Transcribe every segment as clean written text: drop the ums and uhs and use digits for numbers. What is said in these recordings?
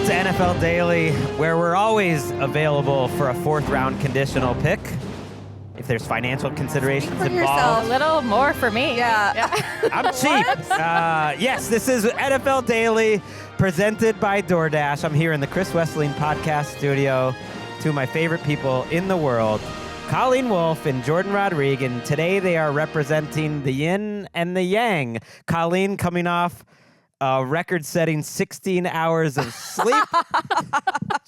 to NFL Daily, where we're always available for a fourth-round conditional pick. If there's financial considerations Speak for involved. yourself. A little more for me. Yeah. I'm cheap. Yes, this is NFL Daily, presented by DoorDash. I'm here in the Chris Wesseling podcast studio. Two of my favorite people in the world, Colleen Wolfe and Jourdan Rodrigue, and today they are representing the yin and the yang. Colleen coming off a record-setting 16 hours of sleep.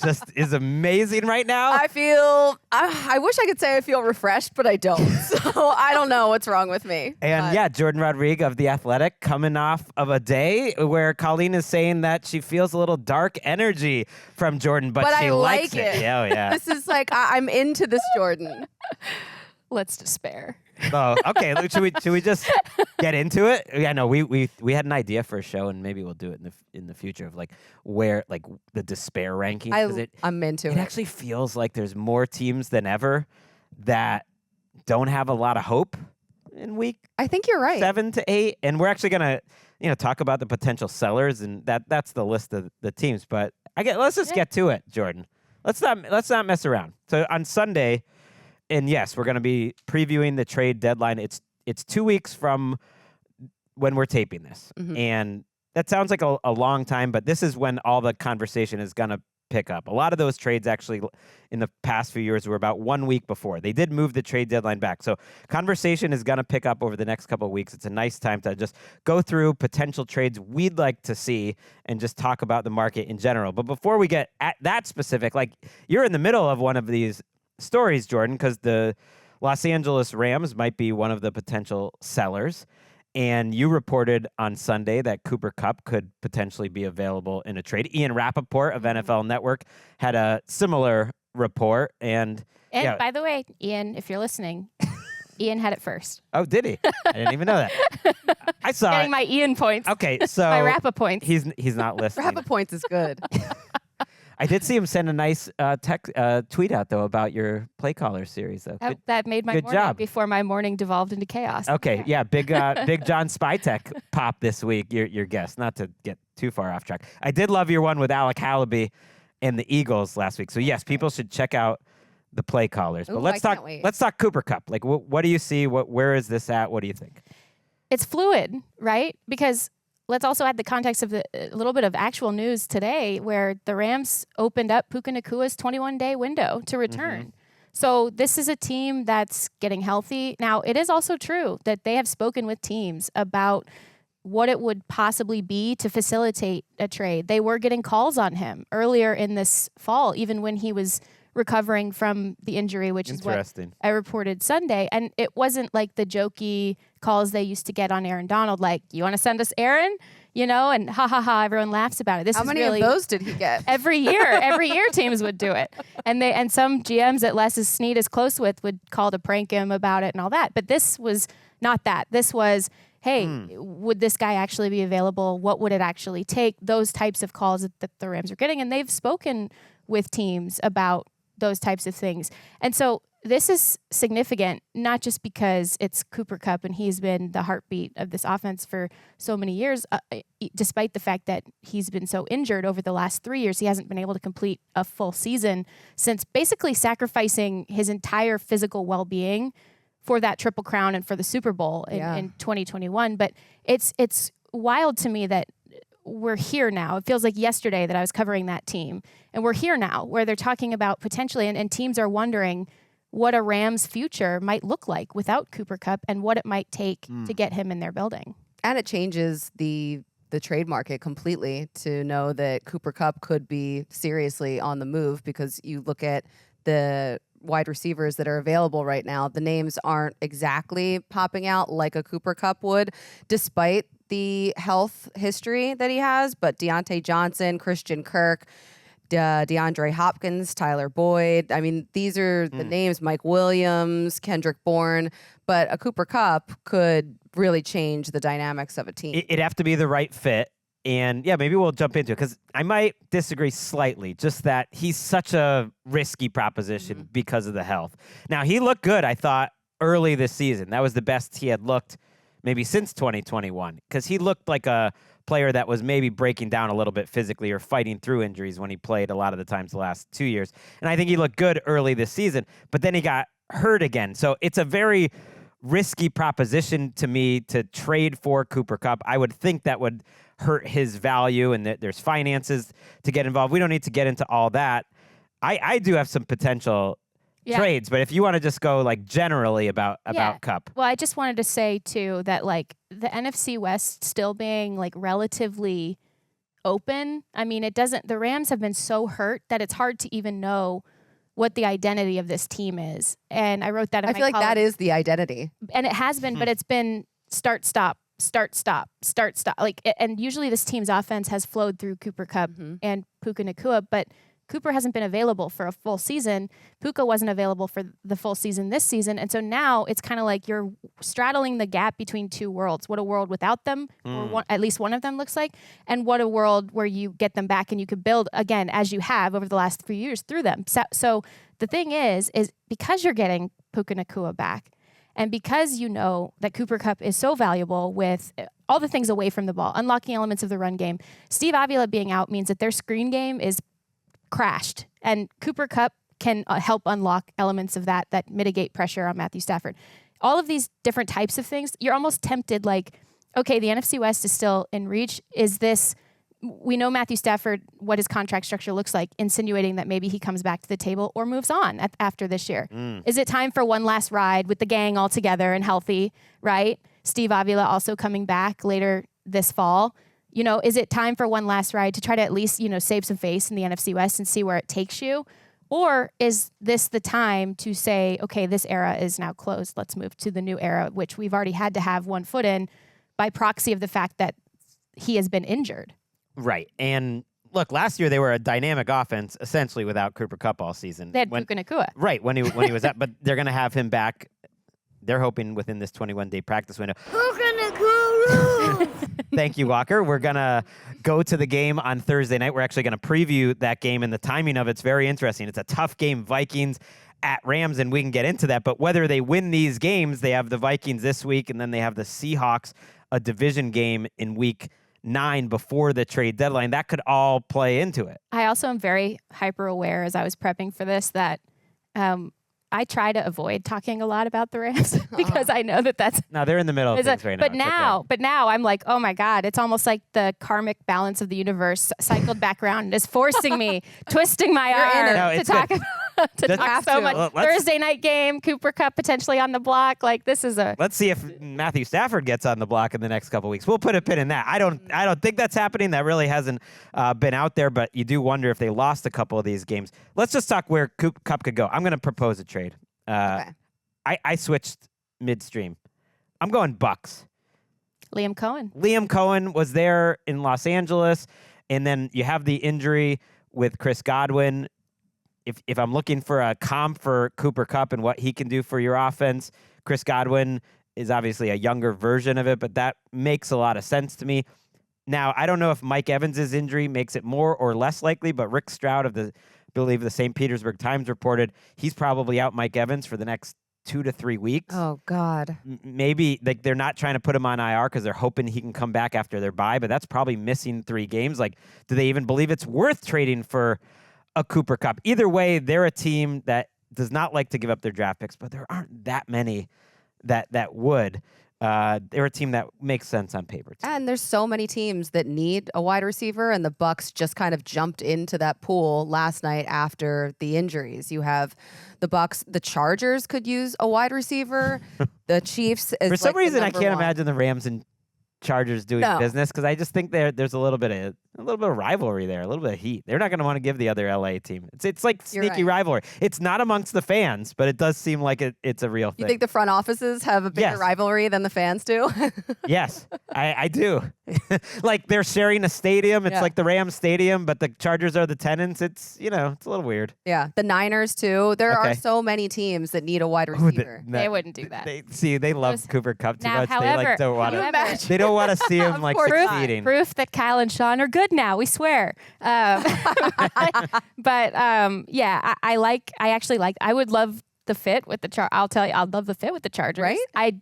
Just is amazing right now. I wish I could say I feel refreshed, but I don't. So I don't know what's wrong with me. And yeah, Jourdan Rodrigue of The Athletic coming off of a day where Colleen is saying that she feels a little dark energy from Jourdan, but she I likes like it. Yeah, oh, yeah. This is like, I'm into this Jourdan. Let's despair. Oh, okay. Should we just get into it? Yeah, no, we had an idea for a show, and maybe we'll do it in the future of like where like the despair ranking. I'm into it. It actually feels like there's more teams than ever that don't have a lot of hope in week. I think you're right. 7 to 8, and we're actually gonna talk about the potential sellers, and that's the list of the teams. But let's just get to it, Jourdan. Let's not mess around. So on Sunday. And yes, we're going to be previewing the trade deadline. It's 2 weeks from when we're taping this. Mm-hmm. And that sounds like a long time, but this is when all the conversation is going to pick up. A lot of those trades actually in the past few years were about 1 week before. They did move the trade deadline back. So conversation is going to pick up over the next couple of weeks. It's a nice time to just go through potential trades we'd like to see and just talk about the market in general. But before we get at that specific, like you're in the middle of one of these stories, Jourdan, because the Los Angeles Rams might be one of the potential sellers. And you reported on Sunday that Cooper Kupp could potentially be available in a trade. Ian Rappaport of NFL Network had a similar report. And yeah. By the way, Ian, if you're listening, Ian had it first. Oh, did he? I didn't even know that. I saw Getting my Ian points. Okay, so my Rappa points. He's not listening. Rappa points is good. I did see him send a nice tweet out, though, about your play caller series, though. That made my morning job. before my morning devolved into chaos. Okay, yeah, Big John Spytek pop this week, your guest, not to get too far off track. I did love your one with Alec Hallaby and the Eagles last week. So, yes, people should check out the play callers. But let's talk Cooper Kupp. Like, what do you see? Where is this at? What do you think? It's fluid, right? Because let's also add the context of a little bit of actual news today where the Rams opened up Puka Nacua's 21-day window to return. Mm-hmm. So this is a team that's getting healthy. Now, it is also true that they have spoken with teams about what it would possibly be to facilitate a trade. They were getting calls on him earlier in this fall, even when he was recovering from the injury, which is what I reported Sunday. And it wasn't like the jokey calls they used to get on Aaron Donald, like, you want to send us Aaron? And ha ha ha, everyone laughs about it. How many of those did he get? Every year teams would do it. And some GMs that Les Snead is close with would call to prank him about it and all that. But this was not that. This was, hey, would this guy actually be available? What would it actually take? Those types of calls that the Rams are getting. And they've spoken with teams about those types of things. And so this is significant, not just because it's Cooper Kupp and he's been the heartbeat of this offense for so many years, despite the fact that he's been so injured over the last 3 years. He hasn't been able to complete a full season since basically sacrificing his entire physical well-being for that Triple Crown and for the Super Bowl in 2021. But it's wild to me that we're here now. It feels like yesterday that I was covering that team. And we're here now where they're talking about potentially, and teams are wondering what a Rams future might look like without Cooper Kupp and what it might take to get him in their building. And it changes the trade market completely to know that Cooper Kupp could be seriously on the move, because you look at the wide receivers that are available right now, the names aren't exactly popping out like a Cooper Kupp would, despite the health history that he has. But Dionte Johnson, Christian Kirk, DeAndre Hopkins, Tyler Boyd. I mean, these are the names, Mike Williams, Kendrick Bourne. But a Cooper Kupp could really change the dynamics of a team. It'd have to be the right fit. And yeah, maybe we'll jump into it because I might disagree slightly, just that he's such a risky proposition because of the health. Now, he looked good, I thought, early this season. That was the best he had looked maybe since 2021, because he looked like a player that was maybe breaking down a little bit physically or fighting through injuries when he played a lot of the times the last 2 years. And I think he looked good early this season, but then he got hurt again. So it's a very risky proposition to me to trade for Cooper Kupp. I would think that would hurt his value, and that there's finances to get involved. We don't need to get into all that. I do have some potential trades, but if you want to just go like generally about Kupp. Well, I just wanted to say too that like the NFC West still being like relatively open. I mean, the Rams have been so hurt that it's hard to even know what the identity of this team is. And I wrote that in I feel like that is the identity. And it has been, but it's been start, stop, start, stop, start, stop. Like, and usually this team's offense has flowed through Cooper Kupp and Puka Nacua, but Cooper hasn't been available for a full season. Puka wasn't available for the full season this season. And so now it's kind of like you're straddling the gap between two worlds. What a world without them, or at least one of them looks like, and what a world where you get them back and you could build again, as you have over the last few years through them. So the thing is because you're getting Puka Nacua back, and because you know that Cooper Kupp is so valuable with all the things away from the ball, unlocking elements of the run game, Steve Avila being out means that their screen game is crashed, and Cooper Kupp can help unlock elements of that mitigate pressure on Matthew Stafford. All of these different types of things, you're almost tempted like, okay, the NFC West is still in reach. Is this, we know Matthew Stafford, what his contract structure looks like, insinuating that maybe he comes back to the table or moves on after this year. Is it time for one last ride with the gang all together and healthy, right? Steve Avila also coming back later this fall. You know, is it time for one last ride to try to at least, save some face in the NFC West and see where it takes you? Or is this the time to say, okay, this era is now closed. Let's move to the new era, which we've already had to have one foot in by proxy of the fact that he has been injured. Right. And look, last year they were a dynamic offense essentially without Cooper Kupp all season. They had Puka Nacua. Right, when he was at, but they're going to have him back. They're hoping within this 21-day practice window. Thank you, Walker. We're going to go to the game on Thursday night. We're actually going to preview that game, and the timing of it's very interesting. It's a tough game, Vikings at Rams, and we can get into that. But whether they win these games, they have the Vikings this week, and then they have the Seahawks, a division game in week 9 before the trade deadline. That could all play into it. I also am very hyper aware as I was prepping for this that I try to avoid talking a lot about the Rams because I know that's no, they're in the middle of things right now. But now I'm like, oh my God, it's almost like the karmic balance of the universe cycled back around and is forcing me, twisting my arm to talk so much. Well, Thursday night game, Cooper Kupp potentially on the block. Like this is a. Let's see if Matthew Stafford gets on the block in the next couple of weeks. We'll put a pin in that. I don't think that's happening. That really hasn't been out there, but you do wonder if they lost a couple of these games. Let's just talk where Kupp could go. I'm going to propose a trade. Okay. I switched midstream. I'm going Bucks. Liam Cohen was there in Los Angeles, and then you have the injury with Chris Godwin. If I'm looking for a comp for Cooper Kupp and what he can do for your offense, Chris Godwin is obviously a younger version of it, but that makes a lot of sense to me. Now, I don't know if Mike Evans' injury makes it more or less likely, but Rick Stroud of the St. Petersburg Times reported he's probably out Mike Evans for the next 2 to 3 weeks. Oh, God. Maybe they're not trying to put him on IR because they're hoping he can come back after their bye, but that's probably missing 3 games. Like, do they even believe it's worth trading for a Cooper Kupp? Either way, they're a team that does not like to give up their draft picks, but there aren't that many that would. They're a team that makes sense on paper, too. And there's so many teams that need a wide receiver, and the Bucks just kind of jumped into that pool last night after the injuries. You have the Bucks, the Chargers could use a wide receiver. The Chiefs is for some reason I can't one. imagine the Rams and Chargers doing business because I just think there's a little bit of rivalry there, a little bit of heat. They're not going to want to give the other LA team. It's like sneaky rivalry. It's not amongst the fans, but it does seem like it's a real thing. You think the front offices have a bigger rivalry than the fans do? Yes, I do. Like they're sharing a stadium. It's like the Rams stadium, but the Chargers are the tenants. It's it's a little weird. Yeah, the Niners too. There are so many teams that need a wide receiver. They wouldn't do that. They love Cooper Kupp too much. However, don't want to. They don't want to see him succeeding. Proof that Kyle and Sean are good now. We swear. But I would love the fit with the I'll tell you, I'd love the fit with the Chargers. Right? I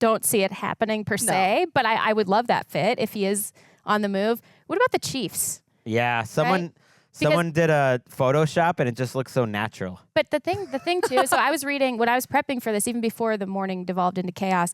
don't see it happening per se, but I would love that fit if he is on the move. What about the Chiefs? Yeah, someone did a Photoshop and it just looks so natural. But the thing too, so I was reading when I was prepping for this, even before the morning devolved into chaos,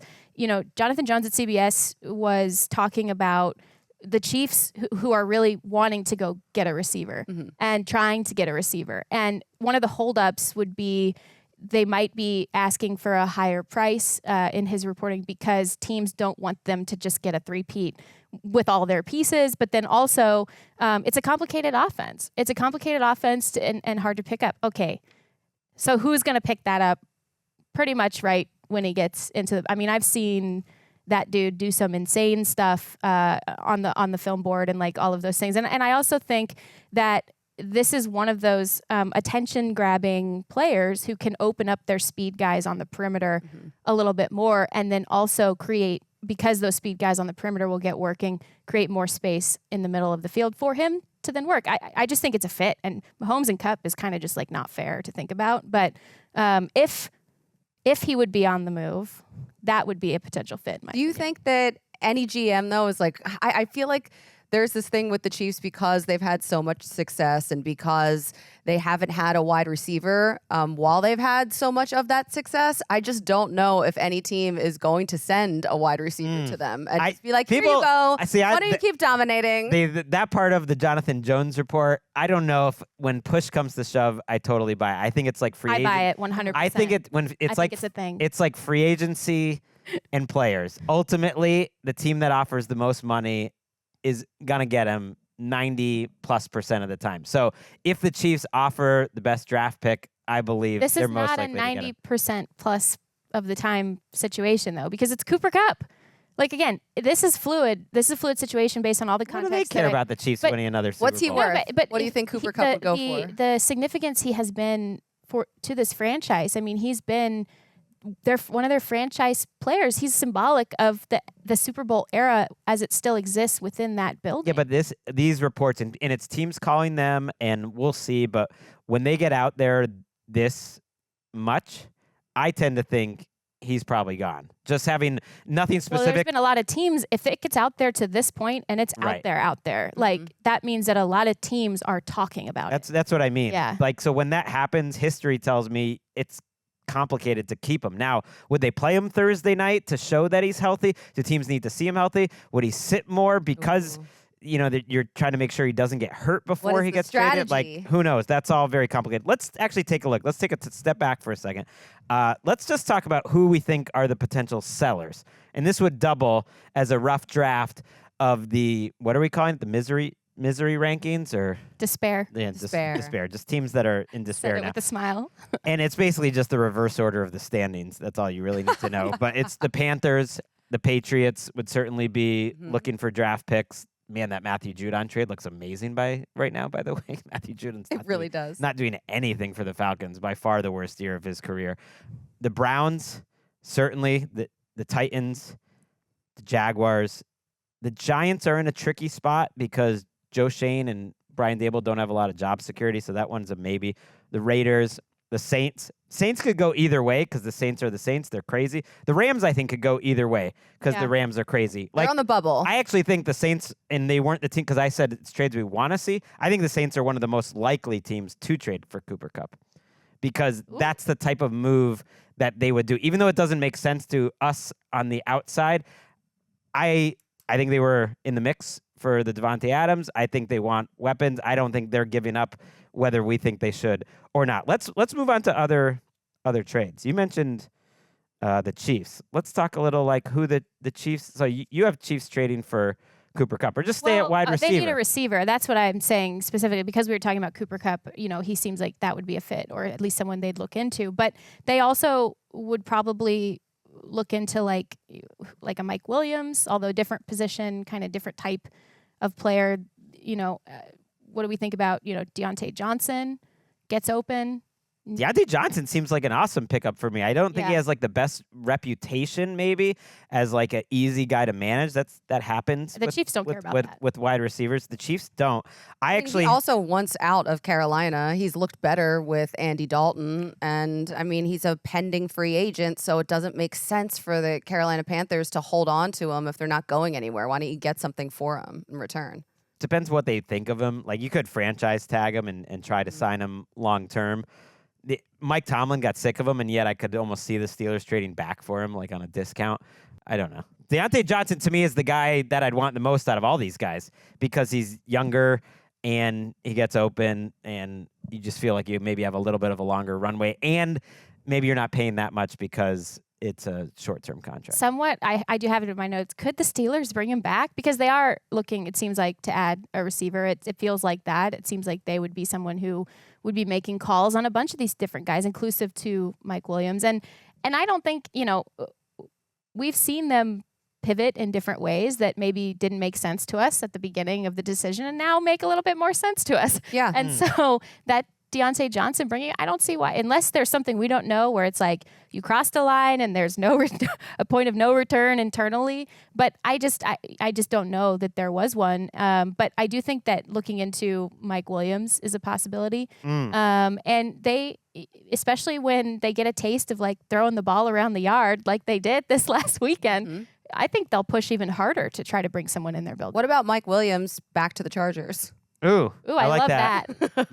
Jonathan Jones at CBS was talking about the Chiefs who are really wanting to go get a receiver and trying to get a receiver. And one of the holdups would be they might be asking for a higher price in his reporting because teams don't want them to just get a three-peat with all their pieces. But then also, it's a complicated offense. It's a complicated offense and hard to pick up. Okay, so who's going to pick that up pretty much right when he gets into I've seen that dude do some insane stuff on the film board and like all of those things. And I also think that this is one of those attention-grabbing players who can open up their speed guys on the perimeter a little bit more, and then also create, because those speed guys on the perimeter will get working, create more space in the middle of the field for him to then work. I just think it's a fit, and Mahomes and Kupp is kind of just like not fair to think about. But if he would be on the move, that would be a potential fit. Do you think that any GM though is like, I feel like there's this thing with the Chiefs because they've had so much success and because they haven't had a wide receiver while they've had so much of that success. I just don't know if any team is going to send a wide receiver to them and just be like, here you go. Why don't you keep dominating? That part of the Jonathan Jones report, I don't know if when push comes to shove, I totally buy it. I think it's like free agency. I buy it 100%. I think it's a thing. It's like free agency and players. Ultimately, the team that offers the most money is going to get him 90+% of the time. So if the Chiefs offer the best draft pick, I believe they're most likely to get him. This is not a 90% plus of the time situation, though, because it's Cooper Kupp. Like, again, this is fluid. This is a fluid situation based on all the context. What do they care about the Chiefs winning another Super Bowl? What's he worth? But what do you think Cooper Kupp would go for? The significance he has been to this franchise, he's been one of their franchise players. He's symbolic of the Super Bowl era as it still exists within that building. Yeah, but these reports, and it's teams calling them, and we'll see, but when they get out there this much, I tend to think he's probably gone. Just having nothing specific. Well, there's been a lot of teams, if it gets out there to this point and it's out there, like that means that a lot of teams are talking about it. That's what I mean. Yeah. Like, so when that happens, history tells me it's complicated to keep him. Now, would they play him Thursday night to show that he's healthy? Do teams need to see him healthy? Would he sit more because that you're trying to make sure he doesn't get hurt before he gets traded? Like, who knows? That's all very complicated. Let's actually take a look. Let's take a step back for a second. Let's just talk about who we think are the potential sellers. And this would double as a rough draft of the, what are we calling it? The misery rankings or despair. Yeah, despair. Just teams that are in despair Said it now. With a smile. And it's basically just the reverse order of the standings. That's all you really need to know. But it's the Panthers, the Patriots would certainly be looking for draft picks. Man, that Matthew Jourdan trade looks amazing right now, by the way. Matthew Judon's not doing anything for the Falcons. By far the worst year of his career. The Browns, certainly. The Titans, the Jaguars. The Giants are in a tricky spot because Joe Shane and Brian Dable don't have a lot of job security, so that one's a maybe. The Raiders, the Saints. Saints could go either way because the Saints are the Saints. They're crazy. The Rams, I think, could go either way because the Rams are crazy. They're on the bubble. I actually think the Saints, and they weren't the team because I said it's trades we want to see. I think the Saints are one of the most likely teams to trade for Cooper Kupp because that's the type of move that they would do. Even though it doesn't make sense to us on the outside, I think they were in the mix for the Devontae Adams. I think they want weapons. I don't think they're giving up whether we think they should or not. Let's move on to other trades. You mentioned the Chiefs. Let's talk a little like who the Chiefs. So you have Chiefs trading for Cooper Kupp, or just stay at wide receiver. They need a receiver. That's what I'm saying specifically because we were talking about Cooper Kupp. He seems like that would be a fit, or at least someone they'd look into. But they also would probably look into like a Mike Williams, although different position, kind of different type of player. What do we think about Dionte Johnson gets open? Dionte Johnson seems like an awesome pickup for me. I don't think he has like the best reputation maybe as like an easy guy to manage. That happens. The Chiefs don't care about that. With wide receivers. The Chiefs don't. I mean, he also wants out of Carolina. He's looked better with Andy Dalton. And I mean, he's a pending free agent, so it doesn't make sense for the Carolina Panthers to hold on to him if they're not going anywhere. Why don't you get something for him in return? Depends what they think of him. Like you could franchise tag him and try to sign him long term. Mike Tomlin got sick of him, and yet I could almost see the Steelers trading back for him, like on a discount. I don't know. Dionte Johnson, to me, is the guy that I'd want the most out of all these guys because he's younger and he gets open, and you just feel like you maybe have a little bit of a longer runway, and maybe you're not paying that much because it's a short-term contract. Somewhat. I do have it in my notes. Could the Steelers bring him back? Because they are looking, it seems like, to add a receiver. It feels like that. It seems like they would be someone who would be making calls on a bunch of these different guys, inclusive to Mike Williams. And I don't think, we've seen them pivot in different ways that maybe didn't make sense to us at the beginning of the decision and now make a little bit more sense to us. Yeah. And so that Dionte Johnson bringing, I don't see why, unless there's something we don't know where it's like you crossed a line and there's no a point of no return internally. But I just don't know that there was one. But I do think that looking into Mike Williams is a possibility. And they, especially when they get a taste of like throwing the ball around the yard like they did this last weekend, I think they'll push even harder to try to bring someone in their building. What about Mike Williams back to the Chargers? Ooh, I like love that.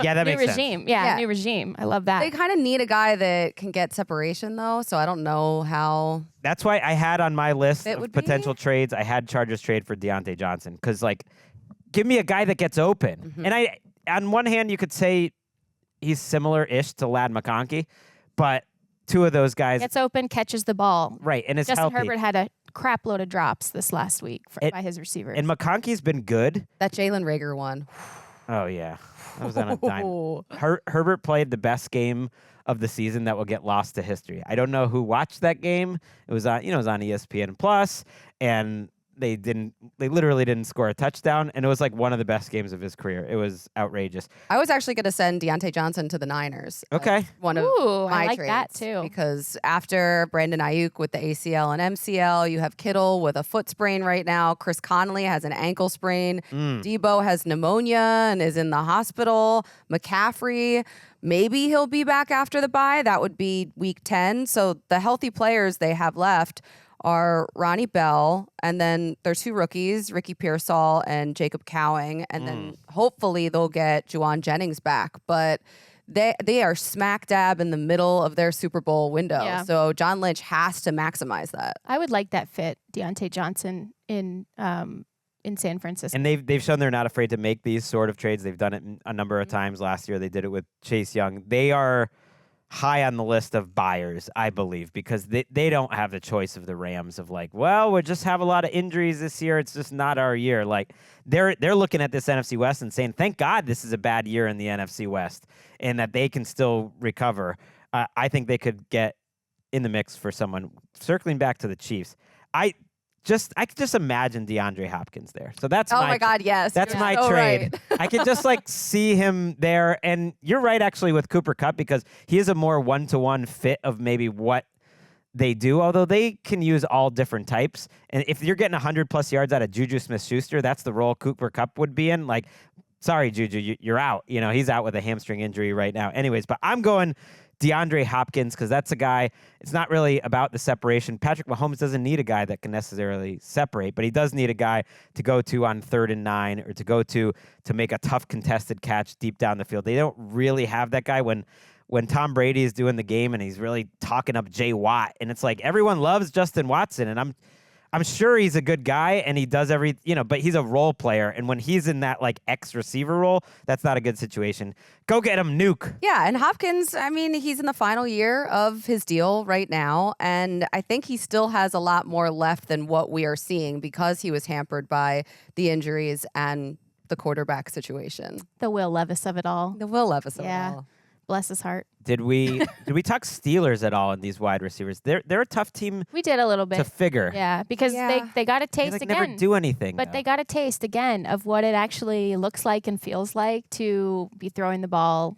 Yeah, that new makes regime. sense. Yeah, new regime. I love that. They kind of need a guy that can get separation, though, so I don't know how. That's why I had on my list It of would be? potential trades, I had Chargers trade for Dionte Johnson because, like, give me a guy that gets open. And on one hand, you could say he's similar-ish to Ladd McConkey, but two of those guys gets open, catches the ball. right, and it's Justin healthy. Herbert had a crap load of drops this last week by his receivers. And McConkey's been good. That Jalen Reagor one. Oh, yeah. That was on a dime. Herbert played the best game of the season that will get lost to history. I don't know who watched that game. It was on, it was on ESPN Plus, and they literally didn't score a touchdown, and it was like one of the best games of his career. It was outrageous. I was actually going to send Dionte Johnson to the Niners. Okay. One of Ooh, my I like trades, that too. Because after Brandon Ayuk with the ACL and MCL, you have Kittle with a foot sprain right now. Chris Conley has an ankle sprain. Debo has pneumonia and is in the hospital. McCaffrey, maybe he'll be back after the bye. That would be week 10. So the healthy players they have left are Ronnie Bell, and then there's two rookies, Ricky Pearsall and Jacob Cowing, and then hopefully they'll get Juwan Jennings back. But they are smack dab in the middle of their Super Bowl window. Yeah. So John Lynch has to maximize that. I would like that fit, Dionte Johnson in San Francisco. And they've shown they're not afraid to make these sort of trades. They've done it a number of times last year. They did it with Chase Young. They are high on the list of buyers, I believe, because they don't have the choice of the Rams of like, well, we just have a lot of injuries this year. It's just not our year. Like they're looking at this NFC West and saying, thank God this is a bad year in the NFC West and that they can still recover. I think they could get in the mix for someone. Circling back to the Chiefs, I could just imagine DeAndre Hopkins there. So that's my God, yes. That's You're my so trade. right. I could just like see him there. And you're right, actually, with Cooper Kupp because he is a more one-to-one fit of maybe what they do, although they can use all different types. And if you're getting 100-plus yards out of Juju Smith-Schuster, that's the role Cooper Kupp would be in. Like, sorry, Juju, you're out. He's out with a hamstring injury right now. Anyways, but I'm going DeAndre Hopkins because that's a guy, it's not really about the separation. Patrick Mahomes doesn't need a guy that can necessarily separate, but he does need a guy to go to on 3rd and 9 or to go to make a tough contested catch deep down the field. They don't really have that guy when Tom Brady is doing the game and he's really talking up Jay Watt. And it's like everyone loves Justin Watson, and I'm sure he's a good guy and he does but he's a role player. And when he's in that like X receiver role, that's not a good situation. Go get him, nuke. Yeah, and Hopkins, I mean, he's in the final year of his deal right now, and I think he still has a lot more left than what we are seeing because he was hampered by the injuries and the quarterback situation. The Will Levis of it all. The Will Levis of it Yeah. all. Bless his heart. Did we talk Steelers at all in these wide receivers? They're a tough team We did a little bit. to figure. Yeah, because Yeah. they got a They taste like again. never do anything. But though. they got a taste again of what it actually looks like and feels like to be throwing the ball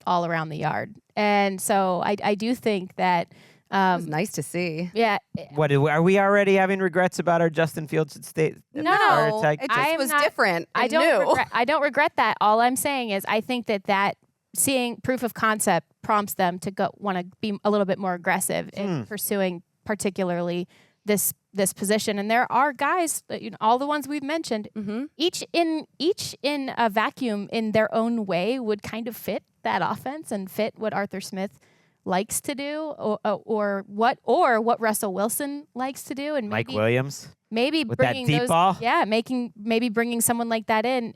all around the yard. And so I do think that It was nice to see. yeah. What are we already having regrets about our Justin Fields at state? No, it just I'm was not- different. I and don't new. regret, I don't regret that. All I'm saying is I think that seeing proof of concept prompts them to want to be a little bit more aggressive in pursuing particularly this position. And there are guys, all the ones we've mentioned, each in a vacuum in their own way would kind of fit that offense and fit what Arthur Smith likes to do, or what Russell Wilson likes to do, and Mike Williams, maybe with that bringing deep those, ball. yeah, maybe bringing someone like that in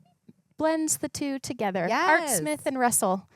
blends the two together. Art Yes. Smith and Russell,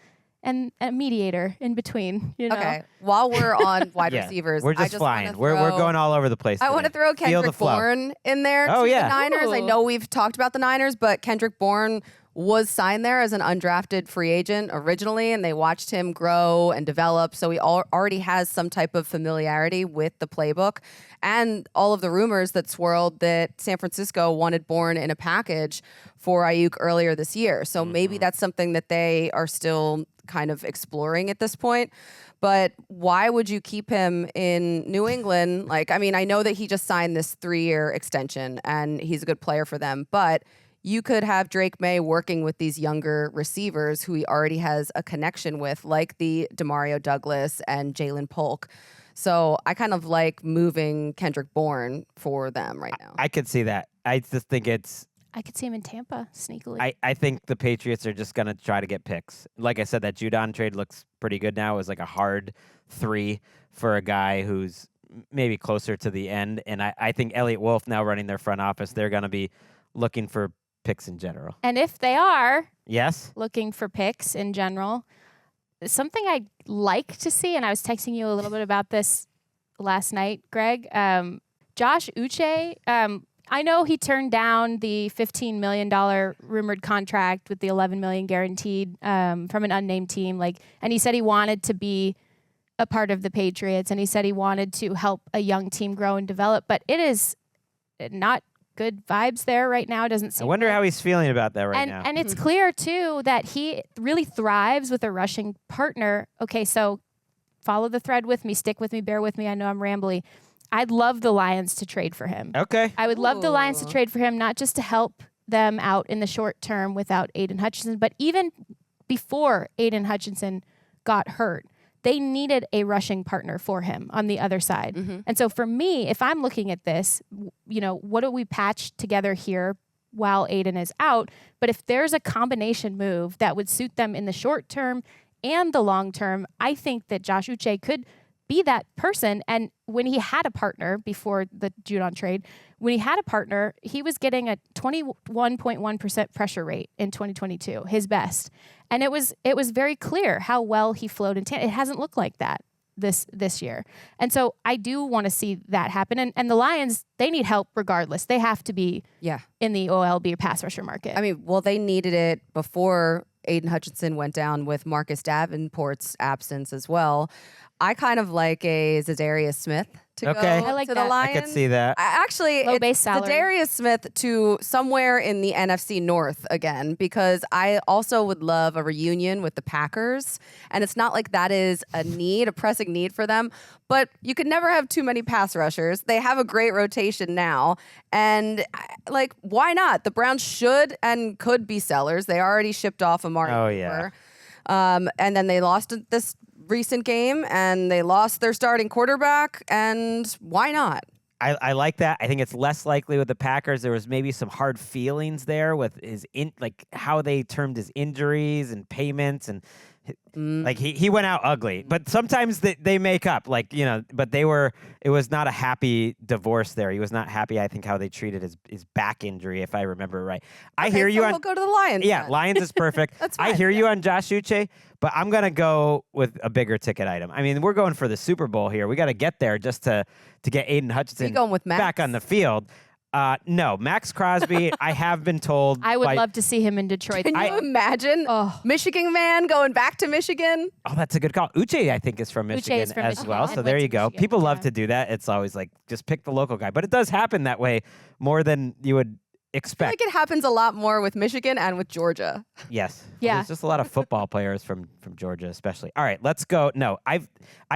and a mediator in between. Okay, while we're on wide Yeah, receivers, we're I just just flying. wanna We're throw- going all over the place. I want to today. throw Feel the Kendrick flow. Bourne in there Oh, to yeah. the Niners. I Ooh. know we've talked about the Niners, but Kendrick Bourne was signed there as an undrafted free agent originally, and they watched him grow and develop. So he already has some type of familiarity with the playbook. And all of the rumors that swirled that San Francisco wanted Bourne in a package for Ayuk earlier this year. So maybe that's something that they are still kind of exploring at this point. But why would you keep him in New England? I know that he just signed this 3-year extension and he's a good player for them, but you could have Drake May working with these younger receivers who he already has a connection with, like the Demario Douglas and Jalen Polk. So I kind of like moving Kendrick Bourne for them right now. I could see that. I just think I could see him in Tampa sneakily. I think the Patriots are just going to try to get picks. Like I said, that Jourdan trade looks pretty good now. It was like a hard 3 for a guy who's maybe closer to the end. And I think Elliott Wolfe now running their front office, they're going to be looking for picks in general. And if they are Yes? looking for picks in general, something I'd like to see, and I was texting you a little bit about this last night, Greg, Josh Uche, I know he turned down the $15 million rumored contract with the $11 million guaranteed from an unnamed team. And he said he wanted to be a part of the Patriots, and he said he wanted to help a young team grow and develop. But it is not good vibes there right now. It doesn't seem. I wonder how he's feeling about that right and, now. And it's clear, too, that he really thrives with a rushing partner. Okay, so follow the thread with me. Stick with me. Bear with me. I know I'm rambly. I'd love the Lions to trade for him. Okay. I would love the Lions to Ooh. trade for him, not just to help them out in the short term without Aiden Hutchinson, but even before Aiden Hutchinson got hurt, they needed a rushing partner for him on the other side. And so for me, if I'm looking at this, what do we patch together here while Aiden is out? But if there's a combination move that would suit them in the short term and the long term, I think that Josh Uche could be that person. And when he had a partner before the Jourdan trade, when he had a partner, he was getting a 21.1% pressure rate in 2022, his best. And it was very clear how well he flowed in tandem. It hasn't looked like that this year. And so I do want to see that happen. And the Lions, they need help regardless. They have to be in the OLB pass rusher market. I mean, well, they needed it before Aiden Hutchinson went down with Marcus Davenport's absence as well. I kind of like a Zadarius Smith to go Okay. I like to that. the I Lions. I could see that. Actually, Low it's base salary. Zadarius Smith to somewhere in the NFC North again, because I also would love a reunion with the Packers. And it's not like that is a pressing need for them, but you could never have too many pass rushers. They have a great rotation now. And why not? The Browns should and could be sellers. They already shipped off Amari Oh, Cooper. yeah. And then they lost this recent game and they lost their starting quarterback, and why not? I like that. I think it's less likely with the Packers. There was maybe some hard feelings there with his how they termed his injuries and payments, and he went out ugly. But sometimes they make up. But it was not a happy divorce there. He was not happy, I think, how they treated his back injury, if I remember right. I hear you so on we'll go to the Lions. Yeah, then. Lions is perfect. That's I fine, hear you on Josh Uche, but I'm going to go with a bigger ticket item. I mean, we're going for the Super Bowl here. We got to get there just to get Aiden Hutchinson going with Max? back on the field. No, Max Crosby, I have been told. I would love to see him in Detroit. Can you imagine Michigan man going back to Michigan? Oh, that's a good call. Uche, I think, is from Michigan is from as Michigan. well. I So went there to you go. Michigan, People love yeah. to do that. It's always like, just pick the local guy. But it does happen that way more than you would I expect. feel like it happens a lot more with Michigan and with Georgia. Yes. Well, Yeah. there's just a lot of football players from Georgia, especially. All right, let's go. No, I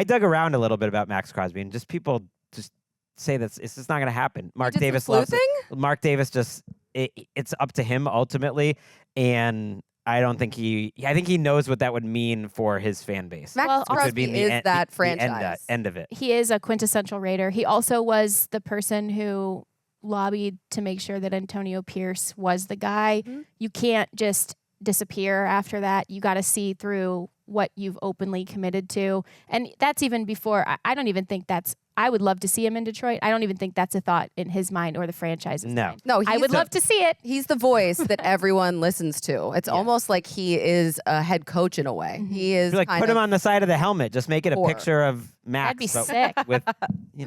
dug around a little bit about Max Crosby, and just people just say that it's just not going to happen. Mark did some Davis loves it. sleuthing? Mark Davis it's up to him ultimately, and I don't think I think he knows what that would mean for his fan base. Max Well, Which would Crosby be is that the franchise. end of it. He is a quintessential Raider. He also was the person who lobbied to make sure that Antonio Pierce was the guy. Mhm. You can't just disappear after that. You got to see through what you've openly committed to. And that's even before, I don't even think I would love to see him in Detroit. I don't even think that's a thought in his mind or the franchise's No. mind. No, I would love to see it. He's the voice that everyone listens to. It's almost like he is a head coach in a way. He is Like kind put him of- on the side of the helmet. Just make it a Poor. picture of Max. That'd be but sick. with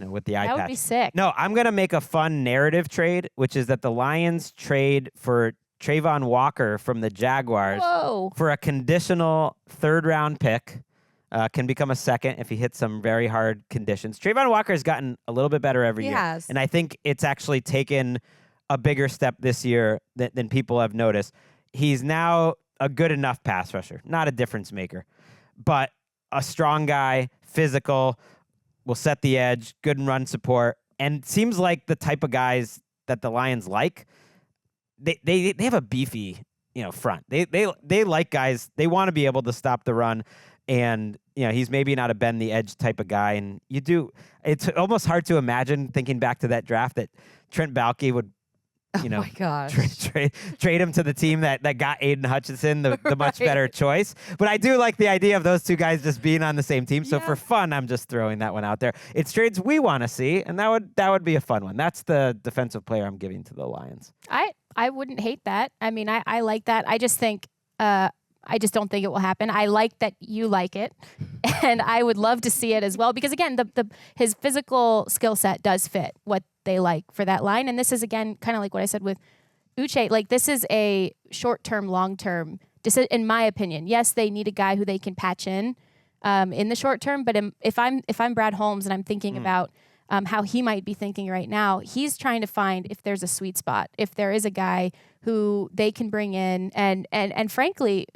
with the eye That would patch. be sick. No, I'm gonna make a fun narrative trade, which is that the Lions trade for Trayvon Walker from the Jaguars Whoa. for a conditional 3rd-round pick. Can become a 2nd if he hits some very hard conditions. Trayvon Walker has gotten a little bit better every He year. has. And I think it's actually taken a bigger step this year than people have noticed. He's now a good enough pass rusher, not a difference maker, but a strong guy, physical, will set the edge, good in run support, and seems like the type of guys that the Lions like. They have a beefy, front. They like guys. They want to be able to stop the run. And, he's maybe not a bend the edge type of guy. And it's almost hard to imagine, thinking back to that draft, that Trent Baalke would, Oh my gosh. trade him to the team that got Aiden Hutchinson, the much Right. better choice. But I do like the idea of those two guys just being on the same team. So Yeah. for fun, I'm just throwing that one out there. It's trades we want to see, and that would be a fun one. That's the defensive player I'm giving to the Lions. I wouldn't hate that. I mean, I like that. I just think I just don't think it will happen. I like that you like it, and I would love to see it as well because again, his physical skill set does fit what they like for that line. And this is again kind of like what I said with Uche. Like this is a short-term, long-term. In my opinion, yes, they need a guy who they can patch in the short term. But if I'm Brad Holmes and I'm thinking about how he might be thinking right now, he's trying to find if there's a sweet spot, if there is a guy who they can bring in and frankly,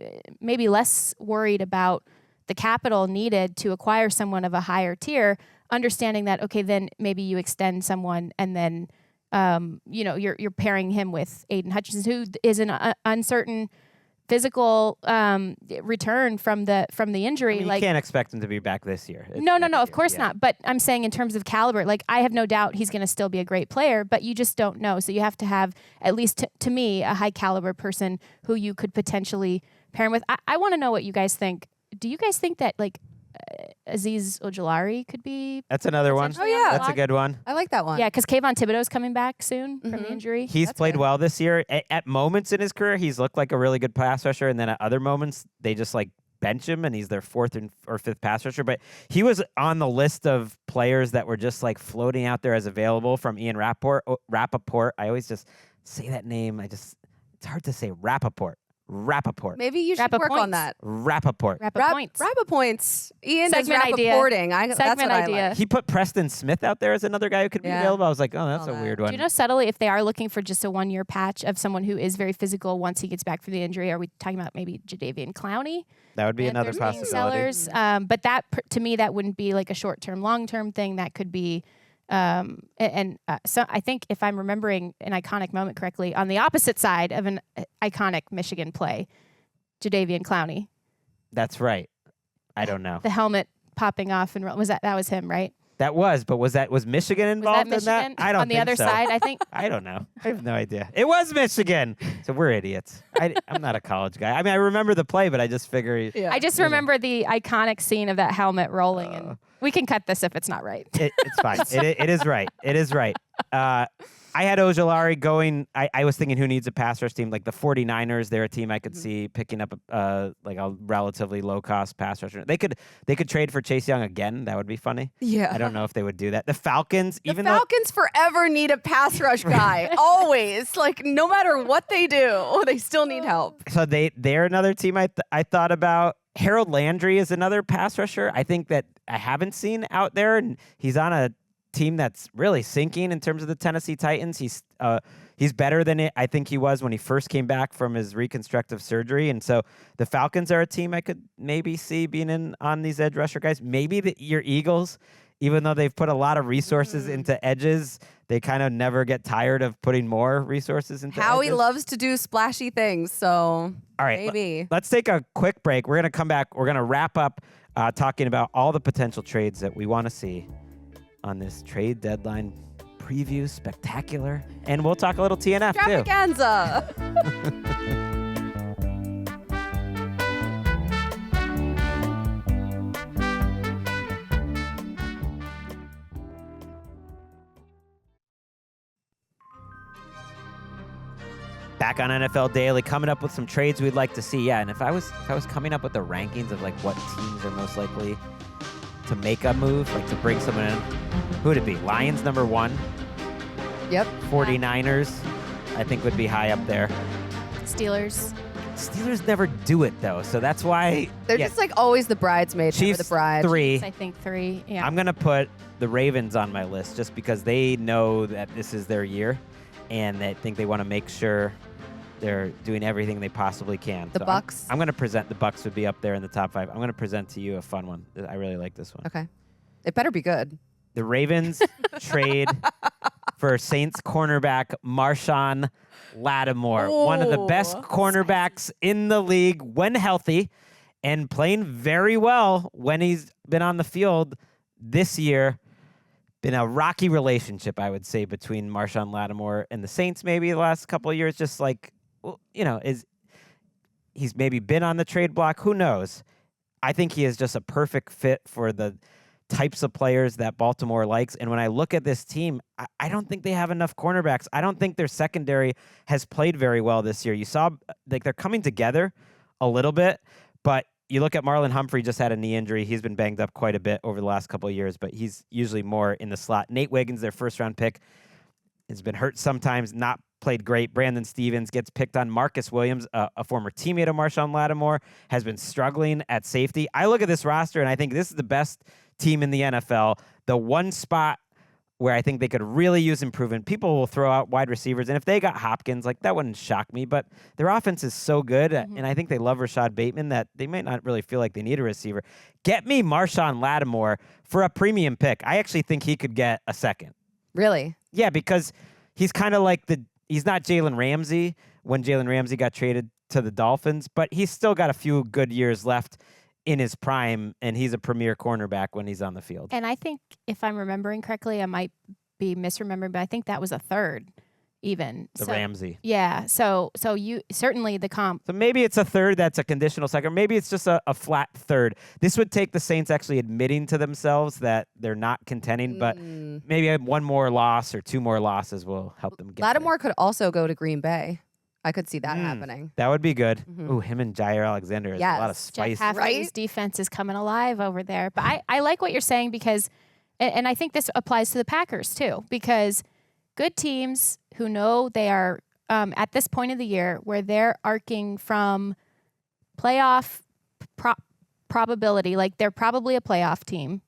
maybe less worried about the capital needed to acquire someone of a higher tier, understanding that, okay, then maybe you extend someone and then, you're pairing him with Aiden Hutchinson, who is an uncertain physical return from the injury. I mean, you can't expect him to be back this year. No, of course not. But I'm saying in terms of caliber, like I have no doubt he's going to still be a great player, but you just don't know. So you have to have at least to me a high caliber person who you could potentially pair him with. I want to know what you guys think. Do you guys think that like Azeez Ojulari could be? That's another one. potentially Oh, on the yeah. That's a block? good one. I like that one. Yeah, because Kayvon Thibodeau's coming back soon from the Mhm. injury. He's That's played good. well this year. At moments in his career, he's looked like a really good pass rusher, and then at other moments, they just like bench him, and he's their 4th or 5th pass rusher. But he was on the list of players that were just like floating out there as available from Ian Rappaport. I always just say that name. It's hard to say. Rappaport. Maybe you should work on that. Rappaport. Points. Points. Ian Segment is idea. Rappaporting. That's Segment what idea. I like. He put Preston Smith out there as another guy who could be Yeah. available. I was like, oh, that's Saw a that. weird Do one. you know subtly if they are looking for just a 1-year patch of someone who is very physical once he gets back from the injury? Are we talking about maybe Jadeveon Clowney? That would be another Panthers being possibility. sellers. But that to me that wouldn't be like a short-term, long-term thing. That could be. So I think if I'm remembering an iconic moment correctly, on the opposite side of an iconic Michigan play, Jadeveon Clowney, That's right. I don't know. the helmet popping off, and that was him, right? That was Michigan Was involved that in that? Michigan? I don't on the think other so. side, I think. I don't know. I have no idea. It was Michigan. So we're idiots. I'm not a college guy. I mean, I remember the play, but I just figure Yeah. I just remember the iconic scene of that helmet rolling, and we can cut this if it's not right. it's fine. It is right. It is right. I had Ojulari going. I was thinking who needs a pass rush team, like the 49ers. They're a team I could see picking up like a relatively low cost pass rusher. They could trade for Chase Young again. That would be funny. Yeah. I don't know if they would do that. The Falcons, The even Falcons forever need a pass rush guy. Always. Like, no matter what they do, they still need help. though, so they're another team I thought about. Harold Landry is another pass rusher. I think that I haven't seen out there, and he's on a team that's really sinking in terms of the Tennessee Titans. He's better than I think he was when he first came back from his reconstructive surgery. And so the Falcons are a team I could maybe see being in on these edge rusher guys. Maybe your Eagles, even though they've put a lot of resources into edges, they kind of never get tired of putting more resources into Howie edges. loves to do splashy things, so All right, maybe. let's take a quick break. We're going to come back. We're going to wrap up talking about all the potential trades that we want to see on this trade deadline preview spectacular. And we'll talk a little TNF too. Extravaganza. Back on NFL Daily, coming up with some trades we'd like to see. Yeah, and if I was coming up with the rankings of like what teams are most likely to make a move, like to bring someone in, who would it be? Lions number 1. Yep. 49ers, I think would be high up there. Steelers. Steelers never do it though, so that's why They're just like always the bridesmaid, never Chiefs the bride. 3. I think 3. Yeah. I'm gonna put the Ravens on my list just because they know that this is their year, and they think they want to make sure they're doing everything they possibly can. The So Bucks. I'm going to present the Bucks would be up there in the top 5. I'm going to present to you a fun one. I really like this one. Okay. It better be good. The Ravens trade for Saints cornerback Marshon Lattimore, one of the best cornerbacks in the league when healthy and playing very well when he's been on the field this year. Been a rocky relationship, I would say, between Marshon Lattimore and the Saints maybe the last couple of years, just like, well, he's maybe been on the trade block. Who knows? I think he is just a perfect fit for the types of players that Baltimore likes. And when I look at this team, I don't think they have enough cornerbacks. I don't think their secondary has played very well this year. You saw like they're coming together a little bit, but you look at Marlon Humphrey, just had a knee injury. He's been banged up quite a bit over the last couple of years, but he's usually more in the slot. Nate Wiggins, their first-round pick, has been hurt sometimes, not played great. Brandon Stevens gets picked on. Marcus Williams, a former teammate of Marshon Lattimore, has been struggling at safety. I look at this roster, and I think this is the best team in the NFL. The one spot where I think they could really use improvement, people will throw out wide receivers, and if they got Hopkins, like that wouldn't shock me, but their offense is so good, and I think they love Rashad Bateman that they might not really feel like they need a receiver. Get me Marshon Lattimore for a premium pick. I actually think he could get a second. Really? Yeah, because he's kind of like he's not Jalen Ramsey when Jalen Ramsey got traded to the Dolphins, but he's still got a few good years left in his prime, and he's a premier cornerback when he's on the field. And I think, if I'm remembering correctly, I might be misremembering, but I think that was a third even. The Ramsey. Yeah. So you certainly the comp. So maybe it's a third that's a conditional second. Maybe it's just a flat third. This would take the Saints actually admitting to themselves that they're not contending, but maybe one more loss or 2 more losses will help them get Lattimore could also go to Green Bay. I could see that happening. That would be good. Ooh, him and Jair Alexander is a lot of spice. Jeff Hafley's defense is coming alive over there. But I like what you're saying because, and I think this applies to the Packers too, because good teams who know they are at this point of the year where they're arcing from playoff probability, like they're probably a playoff team,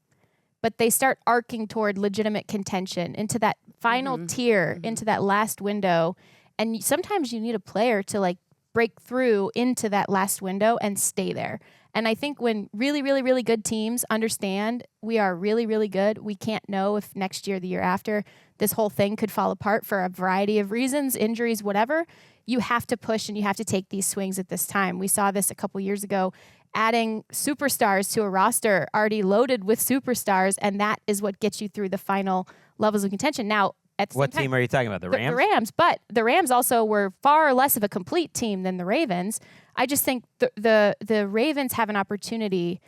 but they start arcing toward legitimate contention into that final tier, into that last window. And sometimes you need a player to like break through into that last window and stay there. And I think when really, really, really good teams understand we are really, really good, we can't know if next year, the year after, this whole thing could fall apart for a variety of reasons, injuries, whatever. You have to push and you have to take these swings at this time. We saw this a couple years ago, adding superstars to a roster already loaded with superstars, and that is what gets you through the final levels of contention. Now, at the What same time, team are you talking about? The Rams? The Rams, but the Rams also were far less of a complete team than the Ravens. I just think the Ravens have an opportunity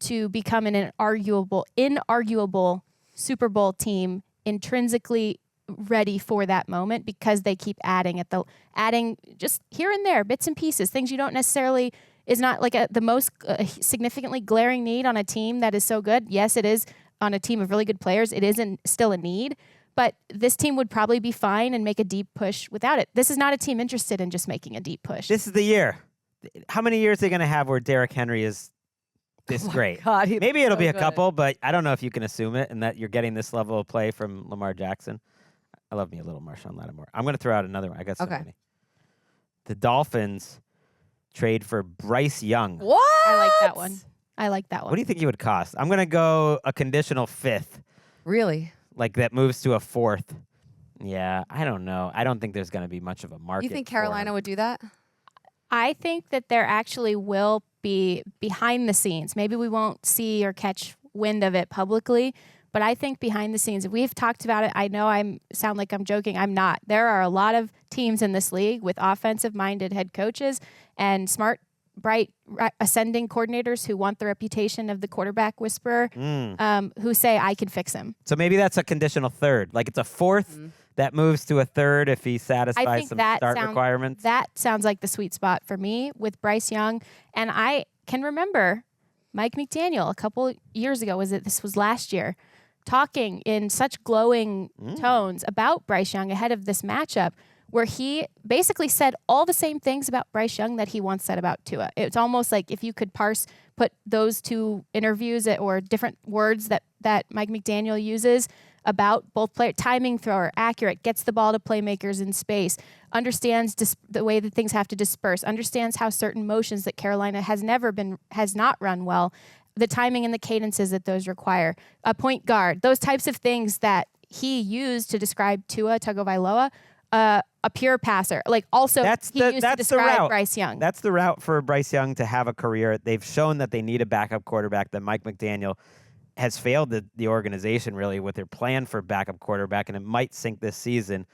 to become an inarguable Super Bowl team, intrinsically ready for that moment because they keep adding just here and there, bits and pieces, things you don't necessarily is not like the most significantly glaring need on a team that is so good. Yes, it is on a team of really good players. It isn't still a need. But this team would probably be fine and make a deep push without it. This is not a team interested in just making a deep push. This is the year. How many years are they going to have where Derrick Henry is this great. God, he Maybe looks it'll so be a good. couple, but I don't know if you can assume it and that you're getting this level of play from Lamar Jackson. I love me a little Marshon Lattimore. I'm going to throw out another one. I got so Okay. many. The Dolphins trade for Bryce Young. What? I like that one. I like that one. What do you think he would cost? I'm going to go a conditional 5th, Really? like that moves to a 4th. Yeah, I don't know. I don't think there's going to be much of a market. You think for Carolina him. would do that? I think that there actually will be behind the scenes. Maybe we won't see or catch wind of it publicly, but I think behind the scenes, we've talked about it. I know I sound like I'm joking. I'm not. There are a lot of teams in this league with offensive-minded head coaches and smart, bright, ascending coordinators who want the reputation of the quarterback whisperer, who say, I can fix him. So maybe that's a conditional 3rd. Like it's a 4th that moves to a 3rd if he I satisfies think some that start requirements. That sounds like the sweet spot for me with Bryce Young. And I can remember Mike McDaniel a couple years ago, this was last year, talking in such glowing tones about Bryce Young ahead of this matchup, where he basically said all the same things about Bryce Young that he once said about Tua. It's almost like if you could put those two interviews or different words that Mike McDaniel uses about both player timing thrower, accurate, gets the ball to playmakers in space, understands the way that things have to disperse, understands how certain motions that Carolina has not run well, the timing and the cadences that those require, a point guard, those types of things that he used to describe Tua Tagovailoa, a pure passer. Like also he used to describe Bryce Young. That's the route for Bryce Young to have a career. They've shown that they need a backup quarterback, that Mike McDaniel has failed the organization really with their plan for backup quarterback, and it might sink this season.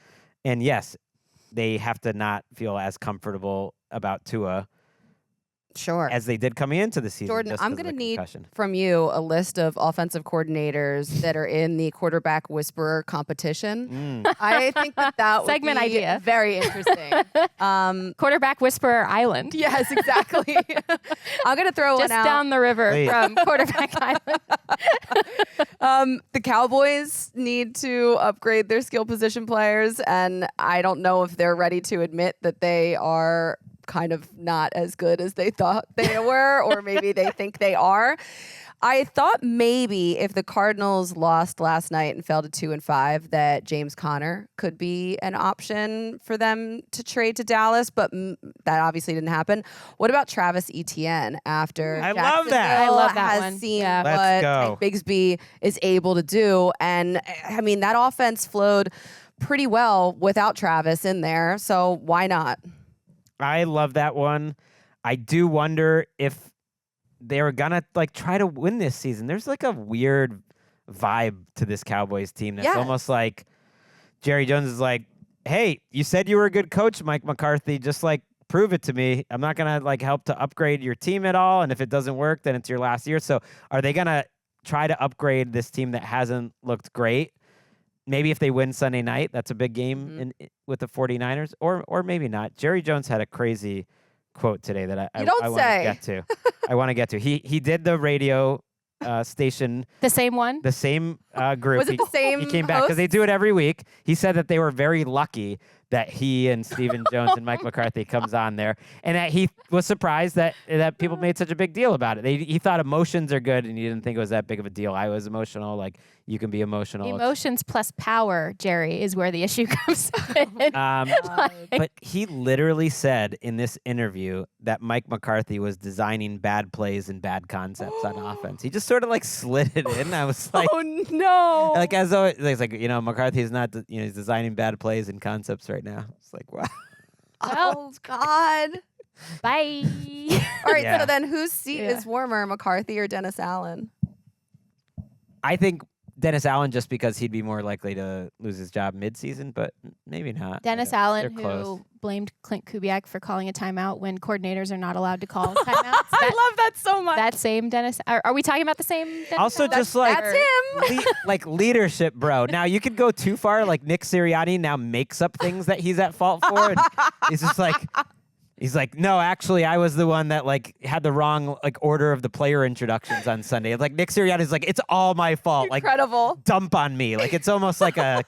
And yes, they have to not feel as comfortable about Tua Sure. as they did coming into the season. Jourdan, just I'm 'cause of going to the need concussion. from you a list of offensive coordinators that are in the quarterback whisperer competition. I think that would Segment be idea. very interesting. Quarterback whisperer island. Yes, exactly. I'm going to throw Just one out. down the river Please. from quarterback island. The Cowboys need to upgrade their skill position players, and I don't know if they're ready to admit that they are kind of not as good as they thought they were, or maybe they think they are. I thought maybe if the Cardinals lost last night and fell to 2-5, that James Conner could be an option for them to trade to Dallas, but that obviously didn't happen. What about Travis Etienne after I love that. Jacksonville I love that has one. seen Yeah. Let's what go. Mike Bigsby is able to do? And I mean, that offense flowed pretty well without Travis in there, so why not? I love that one. I do wonder if they're gonna try to win this season. There's like a weird vibe to this Cowboys team that's Yes. almost like Jerry Jones is like, "Hey, you said you were a good coach, Mike McCarthy. Just prove it to me. I'm not gonna help to upgrade your team at all. And if it doesn't work, then it's your last year." So are they gonna try to upgrade this team that hasn't looked great? Maybe if they win Sunday night, that's a big game with the 49ers, or maybe not. Jerry Jones had a crazy quote today that I want to get to. I want to get to. He did the radio station, The same one? the same group. Was it the same He came back because they host? do it every week. He said that they were very lucky that he and Stephen Jones and Mike McCarthy comes on there, and that he was surprised that people made such a big deal about it. He thought emotions are good, and he didn't think it was that big of a deal. I was emotional. You can be emotional. Emotions plus power, Jerry, is where the issue comes in. But he literally said in this interview that Mike McCarthy was designing bad plays and bad concepts on offense. He just sort of slid it in. I was like, Oh no! as though it's McCarthy's not, he's designing bad plays and concepts right now. It's like, wow. Oh God! Bye. All right, Yeah. so then whose seat Yeah. is warmer, McCarthy or Dennis Allen? I think Dennis Allen, just because he'd be more likely to lose his job midseason, but maybe not. Dennis They're Allen, close. who blamed Clint Kubiak for calling a timeout when coordinators are not allowed to call timeouts. I love that so much. That same Dennis. Are we talking about the same Dennis Also, Allen? just That's him. leadership, bro. Now you could go too far. Nick Sirianni now makes up things that he's at fault for, and he's just he's like, no, actually, I was the one that had the wrong order of the player introductions on Sunday. It's Nick Sirianni's it's all my fault. Incredible. Dump on me. It's almost like a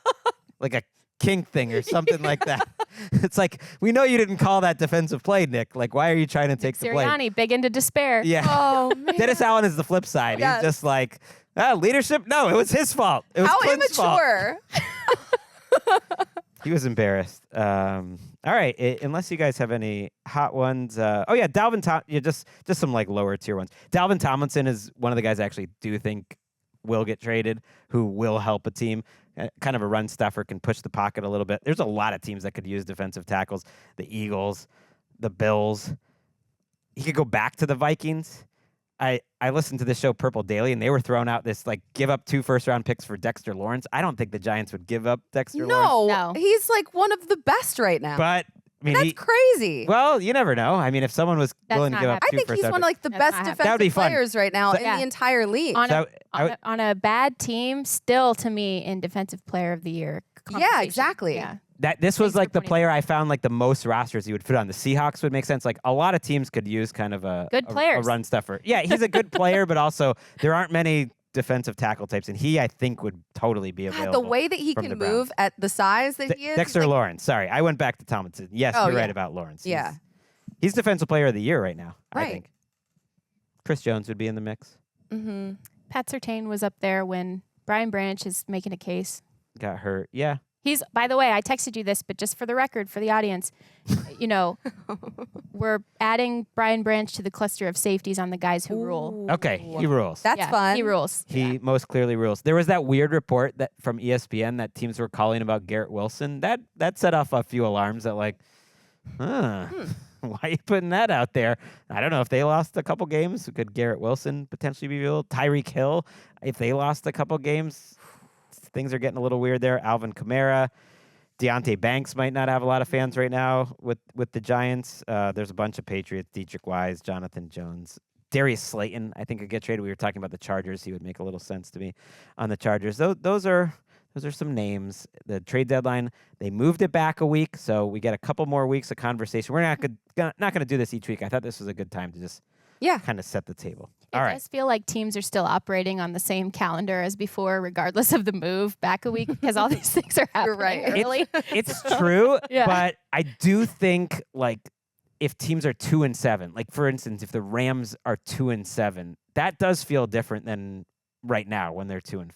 kink thing or something like that. It's like, we know you didn't call that defensive play, Nick. Like, why are you trying to take the play? Sirianni, big into despair. Yeah. Oh, man. Dennis Allen is the flip side. Yes. He's just like, leadership? No, it was his fault. It was How Clint's fault. immature. He was embarrassed. All right, unless you guys have any hot ones. Dalvin just some like lower tier ones. Dalvin Tomlinson is one of the guys I actually do think will get traded, who will help a team. Kind of a run stuffer, can push the pocket a little bit. There's a lot of teams that could use defensive tackles. The Eagles, the Bills. He could go back to the Vikings. I listened to this show Purple Daily, and they were throwing out this, like, give up 2 first-round picks for Dexter Lawrence. I don't think the Giants would give up Dexter Lawrence. No. He's like one of the best right now. But, I mean, That's crazy. well, you never know. I mean, if someone was That's willing to not give up I 2 think he's first-round one of like the That's best not happening. That would be defensive fun. players right now So- in Yeah. the entire league. On a bad team, still to me in defensive player of the year. Yeah, conversation. exactly. Yeah. This was Thanks for like the pointing player I found like the most rosters he would fit on. The Seahawks would make sense. Like a lot of teams could use kind of a Players. run stuffer. Yeah, he's a good player, but also there aren't many defensive tackle types, and he I think would totally be available. God, the way that he from can the Browns. move at the size that he is. Dexter like, Lawrence. Sorry, I went back to Tomlinson. Yes, Oh, you're yeah. right about Lawrence. Yeah. He's defensive player of the year right now. I Right. think. Chris Jones would be in the mix. Mm-hmm. Pat Surtain was up there when Brian Branch is making a case. Got hurt. Yeah. He's, by the way, I texted you this, but just for the record, for the audience, we're adding Brian Branch to the cluster of safeties on the guys who rule. Okay, he rules. That's Yeah, fun. He rules. He most clearly rules. There was that weird report that from ESPN that teams were calling about Garrett Wilson. That set off a few alarms that like, why are you putting that out there? I don't know if they lost a couple games. Could Garrett Wilson potentially be real? Tyreek Hill, if they lost a couple games, things are getting a little weird there. Alvin Kamara. Deontay Banks might not have a lot of fans right now with the Giants. There's a bunch of Patriots, Dietrich Wise, Jonathan Jones. Darius Slayton, I think, could get traded. We were talking about the Chargers. He would make a little sense to me on the Chargers. Those are some names. The trade deadline, they moved it back a week, so we get a couple more weeks of conversation. We're not going to do this each week. I thought this was a good time to just kind of set the table. All It right. does feel like teams are still operating on the same calendar as before, regardless of the move back a week, because all these things are happening right. early. It's true, Yeah. but I do think like if teams are 2-7, like for instance, if the Rams are 2-7, that does feel different than right now when they're 2-5.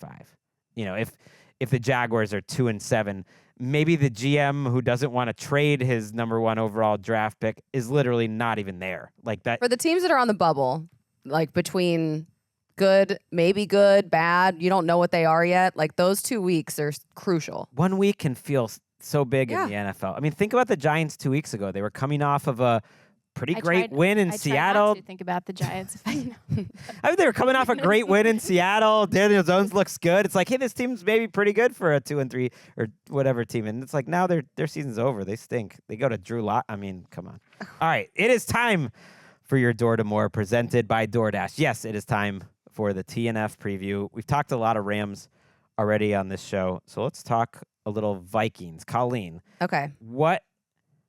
You know, if the Jaguars are 2-7, maybe the GM who doesn't want to trade his number 1 overall draft pick is literally not even there. Like that. For the teams that are on the bubble, like between good, maybe good, bad, you don't know what they are yet. Like those 2 weeks are crucial. 1 week can feel so big Yeah. in the NFL. I mean, think about the Giants 2 weeks ago. They were coming off of a pretty great win in I Seattle. Tried not to think about the Giants. I mean, they were coming off a great win in Seattle. Daniel Jones looks good. It's like, hey, this team's maybe pretty good for a 2-3 or whatever team. And it's like now their season's over. They stink. They go to Drew Lock. I mean, come on. All right, it is time for your Door to More presented by DoorDash. Yes, it is time for the TNF preview. We've talked a lot of Rams already on this show, so let's talk a little Vikings. Colleen, Okay. what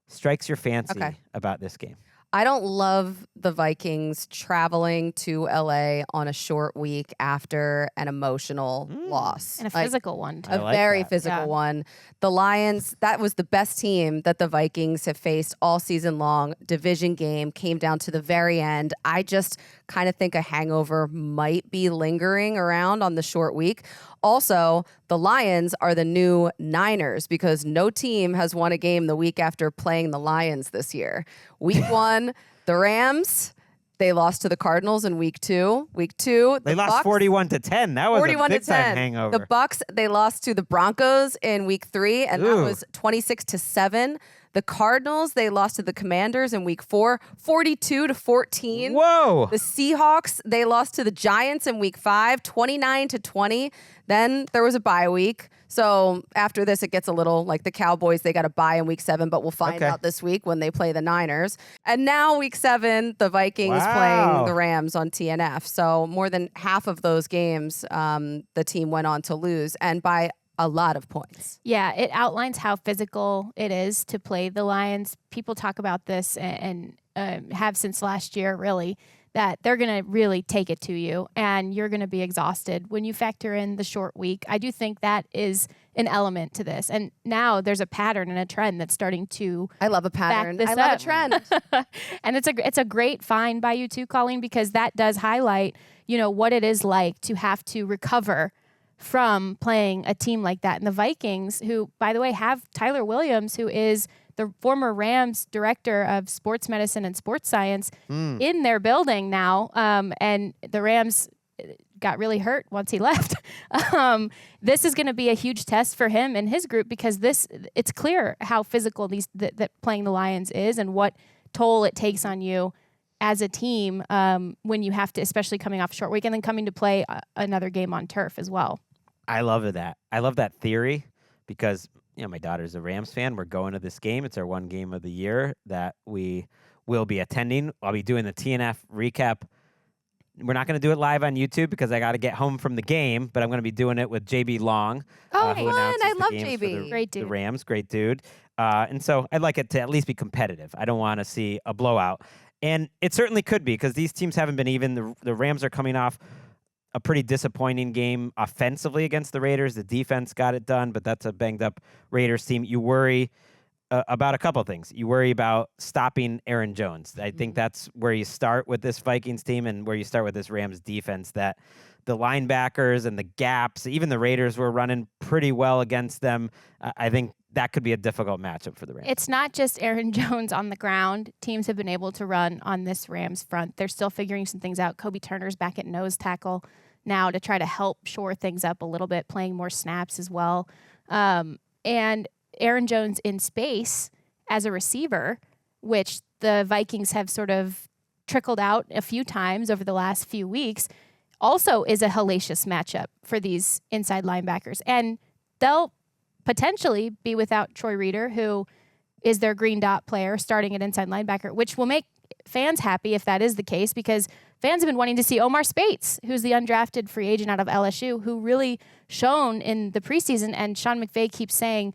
strikes your fancy Okay. about this game? I don't love the Vikings traveling to LA on a short week after an emotional loss. And a Like, physical one, too. I a like very that. physical Yeah. one. The Lions, that was the best team that the Vikings have faced all season long. Division game came down to the very end. I just kind of think a hangover might be lingering around on the short week. Also, the Lions are the new Niners because no team has won a game the week after playing the Lions this year. Week 1, the Rams, they lost to the Cardinals in week 2. Week 2, They the lost Bucks, 41-10. That was 41 a to big time 10. hangover. The Bucks, they lost to the Broncos in week 3, and that Ooh. was 26-7. The Cardinals, they lost to the Commanders in week 4, 42-14. Whoa. The Seahawks, they lost to the Giants in week 5, 29-20. Then there was a bye week. So after this, it gets a little like the Cowboys, they got a bye in week 7, but we'll find Okay. out this week when they play the Niners. And now week 7, the Vikings Wow. playing the Rams on TNF. So more than half of those games, the team went on to lose, and by a lot of points. Yeah, it outlines how physical it is to play the Lions. People talk about this and have since last year, really, that they're going to really take it to you and you're going to be exhausted when you factor in the short week. I do think that is an element to this. And now there's a pattern and a trend that's starting to I love a pattern. back this I love up. a trend. And it's a great find by you too, Colleen, because that does highlight, what it is like to have to recover from playing a team like that. And the Vikings, who, by the way, have Tyler Williams, who is the former Rams director of sports medicine and sports science in their building now. And the Rams got really hurt once he left. This is going to be a huge test for him and his group because it's clear how physical that playing the Lions is and what toll it takes on you as a team when you have to, especially coming off a short week and then coming to play another game on turf as well. I love that. I love that theory because my daughter's a Rams fan. We're going to this game. It's our one game of the year that we will be attending. I'll be doing the TNF recap. We're not going to do it live on YouTube because I got to get home from the game, but I'm going to be doing it with JB Long. Oh, who fun. announces I the love games for JB. Great dude. The Rams, great dude. And so I'd like it to at least be competitive. I don't want to see a blowout. And it certainly could be because these teams haven't been even. The Rams are coming off a pretty disappointing game offensively against the Raiders. The defense got it done, but that's a banged-up Raiders team. You worry about a couple of things. You worry about stopping Aaron Jones. I think that's where you start with this Vikings team and where you start with this Rams defense, that the linebackers and the gaps, even the Raiders were running pretty well against them. I think that could be a difficult matchup for the Rams. It's not just Aaron Jones on the ground. Teams have been able to run on this Rams front. They're still figuring some things out. Kobe Turner's back at nose tackle now to try to help shore things up a little bit, playing more snaps as well. And Aaron Jones in space as a receiver, which the Vikings have sort of trickled out a few times over the last few weeks, also is a hellacious matchup for these inside linebackers. And they'll potentially be without Troy Reeder, who is their green dot player starting at inside linebacker, which will make fans happy if that is the case, because fans have been wanting to see Omar Spates, who's the undrafted free agent out of LSU, who really shone in the preseason. And Sean McVay keeps saying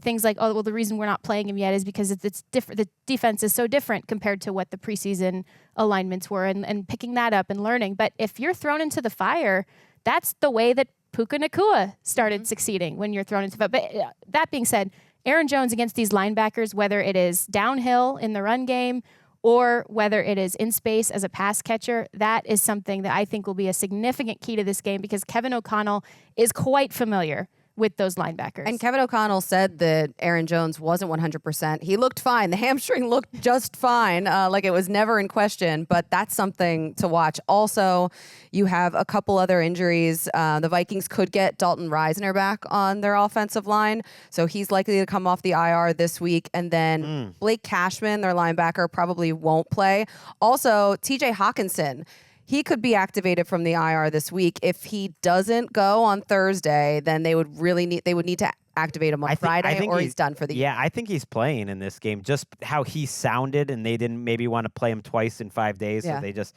things like, oh, well, the reason we're not playing him yet is because it's different. The defense is so different compared to what the preseason alignments were, and picking that up and learning. But if you're thrown into the fire, that's the way that Puka Nacua started succeeding, when you're thrown into the fire. But that being said, Aaron Jones against these linebackers, whether it is downhill in the run game or whether it is in space as a pass catcher, that is something that I think will be a significant key to this game, because Kevin O'Connell is quite familiar with those linebackers. And Kevin O'Connell said that Aaron Jones wasn't 100%. He looked fine. The hamstring looked just fine, like it was never in question, but that's something to watch. Also, you have a couple other injuries. The Vikings could get Dalton Reisner back on their offensive line, so he's likely to come off the IR this week. And then Blake Cashman, their linebacker, probably won't play. Also, TJ Hawkinson, he could be activated from the IR this week. If he doesn't go on Thursday, then they would need to activate him on Friday, or he's done for the year. Yeah, I think he's playing in this game. Just how he sounded, and they didn't maybe want to play him twice in 5 days, Yeah. so they just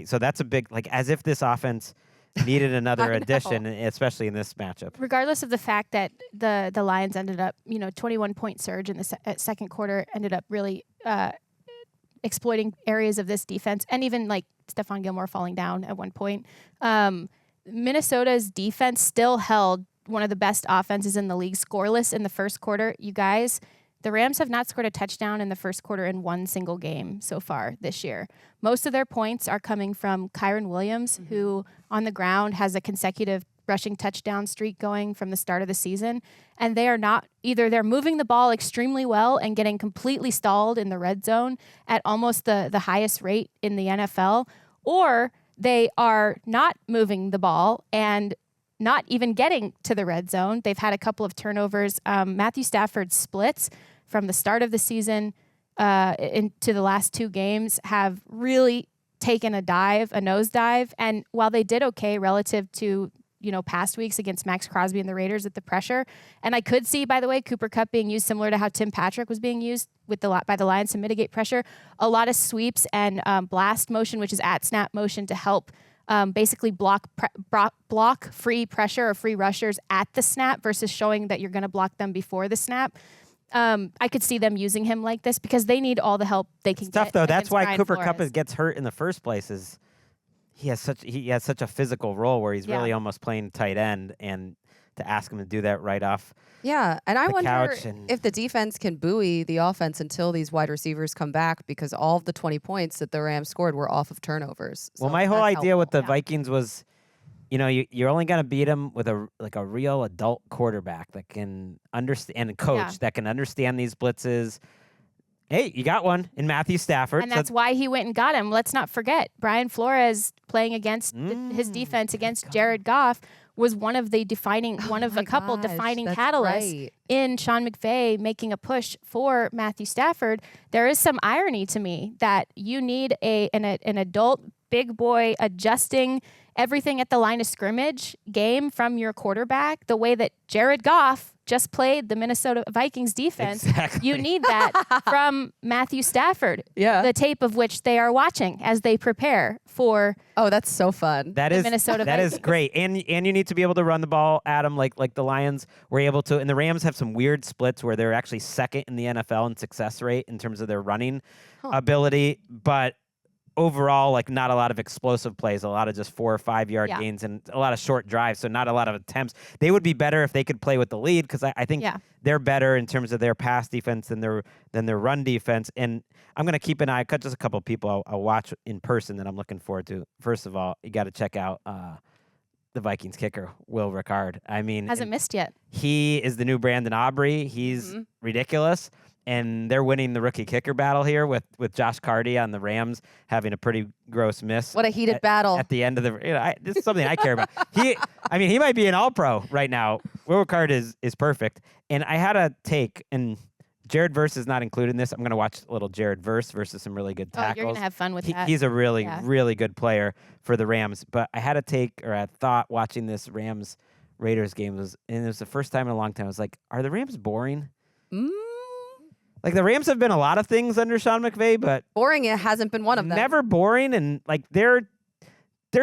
so that's a big, like, as if this offense needed another addition, especially in this matchup. Regardless of the fact that the Lions ended up, 21-point surge in the second quarter, ended up really exploiting areas of this defense, and even like Stephon Gilmore falling down at one point. Minnesota's defense still held one of the best offenses in the league scoreless in the first quarter. You guys, the Rams have not scored a touchdown in the first quarter in one single game so far this year. Most of their points are coming from Kyren Williams, who on the ground has a consecutive rushing touchdown streak going from the start of the season. And they are not, either they're moving the ball extremely well and getting completely stalled in the red zone at almost the highest rate in the NFL, or they are not moving the ball and not even getting to the red zone. They've had a couple of turnovers. Matthew Stafford's splits from the start of the season into the last two games have really taken a nosedive. And while they did okay relative to past weeks against Max Crosby and the Raiders at the pressure. And I could see, by the way, Cooper Kupp being used similar to how Tim Patrick was being used by the Lions to mitigate pressure. A lot of sweeps and blast motion, which is at snap motion, to help basically block free pressure or free rushers at the snap versus showing that you're going to block them before the snap. I could see them using him like this because they need all the help they can It's get. tough though. That's against why Brian Cooper Flores. Kupp gets hurt in the first place. Is he has such a physical role where he's really almost playing tight end, and to ask him to do that right off. Yeah, and I wonder couch and- if the defense can buoy the offense until these wide receivers come back, because all of the 20 points that the Rams scored were off of turnovers. Well, So my whole that's idea with the helpful. Vikings was, you're only going to beat them with a real adult quarterback that can understand, and a coach that can understand these blitzes. Hey, you got one in Matthew Stafford. And that's why he went and got him. Let's not forget, Brian Flores playing against his defense against Jared Goff was one of the a couple defining catalysts in Sean McVay making a push for Matthew Stafford. There is some irony to me that you need an adult big boy adjusting everything at the line of scrimmage game from your quarterback, the way that Jared Goff just played the Minnesota Vikings defense. Exactly. You need that from Matthew Stafford. Yeah. The tape of which they are watching as they prepare for Oh, that's so fun. That the is Minnesota that is Vikings. great, and you need to be able to run the ball at them like the Lions were able to. And the Rams have some weird splits where they're actually second in the NFL in success rate in terms of their running ability, but overall, like, not a lot of explosive plays, a lot of just 4 or 5 yard gains and a lot of short drives, so not a lot of attempts. They would be better if they could play with the lead, because I think they're better in terms of their pass defense than their run defense. And I'm going to keep an eye, cut just a couple of people I'll watch in person that I'm looking forward to. First of all, you got to check out the Vikings kicker, Will Ricard. I mean, hasn't missed yet. he is the new Brandon Aubrey. He's ridiculous. And they're winning the rookie kicker battle here with Josh Carty on the Rams having a pretty gross miss. What a heated battle. At the end of the, this is something I care about. He might be an all-pro right now. Will Ricard is perfect. And I had a take, and Jared Verse is not included in this. I'm going to watch a little Jared Verse versus some really good tackles. Oh, you're going to have fun with that. He's a really, really good player for the Rams. But I had a take, or a thought watching this Rams-Raiders game, and it was the first time in a long time. I was like, are the Rams boring? Like, the Rams have been a lot of things under Sean McVay, but Boring, it hasn't been one of them. never boring, and like they're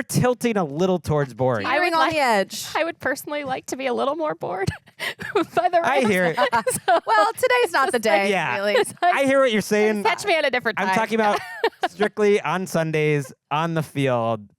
tilting a little towards boring. Teetering on the edge. I would personally like to be a little more bored by the Rams. I hear it. Well, today's not the day, Yeah. really. I hear what you're saying. Catch me at a different time. I'm talking about strictly on Sundays on the field.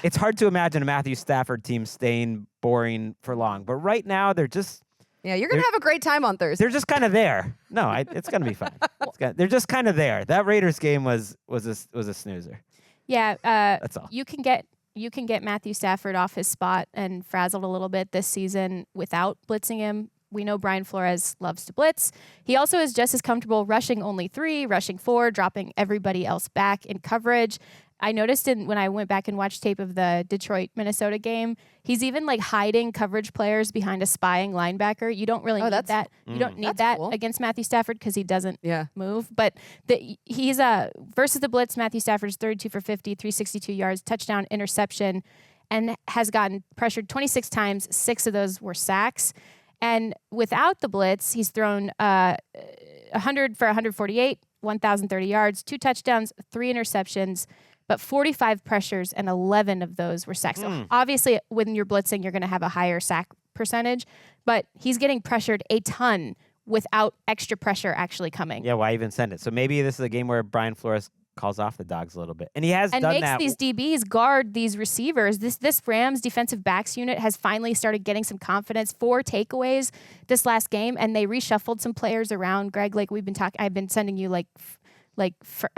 It's hard to imagine a Matthew Stafford team staying boring for long, but right now they're just Yeah, you're going to have a great time on Thursday. they're just kind of there. No, it's gonna be fun. They're just kind of there. That Raiders game was a snoozer. Yeah, That's all. You can get Matthew Stafford off his spot and frazzled a little bit this season without blitzing him. We know Brian Flores loves to blitz. He also is just as comfortable rushing only 3, rushing 4, dropping everybody else back in coverage. I noticed when I went back and watched tape of the Detroit-Minnesota game, he's even like hiding coverage players behind a spying linebacker. You don't really need that. You don't need that against Matthew Stafford because he doesn't move. But he's versus the blitz, Matthew Stafford's 32 for 50, 362 yards, touchdown, interception, and has gotten pressured 26 times. 6 of those were sacks. And without the blitz, he's thrown 100 for 148, 1,030 yards, 2 touchdowns, 3 interceptions, but 45 pressures, and 11 of those were sacks. So obviously, when you're blitzing, you're going to have a higher sack percentage, but he's getting pressured a ton without extra pressure actually coming. Yeah, why even send it? So maybe this is a game where Brian Flores calls off the dogs a little bit, and he has and done makes that. these DBs guard these receivers. This Rams defensive backs unit has finally started getting some confidence. 4 takeaways this last game, and they reshuffled some players around. Greg, like we've been talking, I've been sending you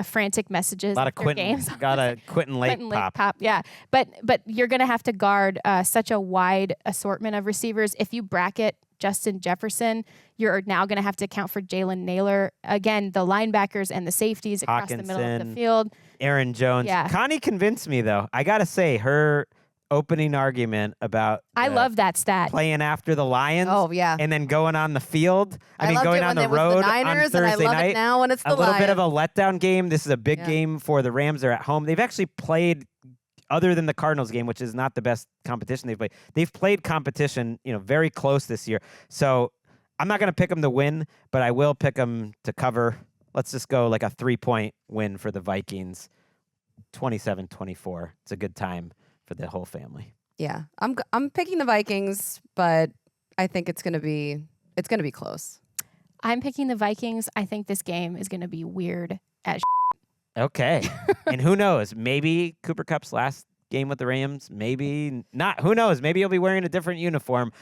frantic messages. A lot of after Quentin, games. got a Quentin Lake pop. Yeah, but you're gonna have to guard such a wide assortment of receivers. If you bracket Justin Jefferson, you're now going to have to account for Jalen Naylor. Again, the linebackers and the safeties across the middle of the field. Aaron Jones. Yeah. Connie convinced me, though. I got to say, her opening argument about I love that stat. Playing after the Lions. Oh, yeah. And then going on the field. I mean, loved going it on when the it was road the Niners, on Thursday and I love night. it now when it's the a little bit of Lions. a letdown game. This is a big game for the Rams. They're at home. They've actually played, other than the Cardinals game, which is not the best competition they've played. They've played competition, very close this year. So I'm not going to pick them to win, but I will pick them to cover. Let's just go like a 3-point win for the Vikings, 27-24. It's a good time for the whole family. Yeah, I'm picking the Vikings, but I think it's gonna be close. I'm picking the Vikings. I think this game is going to be weird as Okay. And who knows? Maybe Cooper Kupp's last game with the Rams. Maybe not. Who knows? Maybe he'll be wearing a different uniform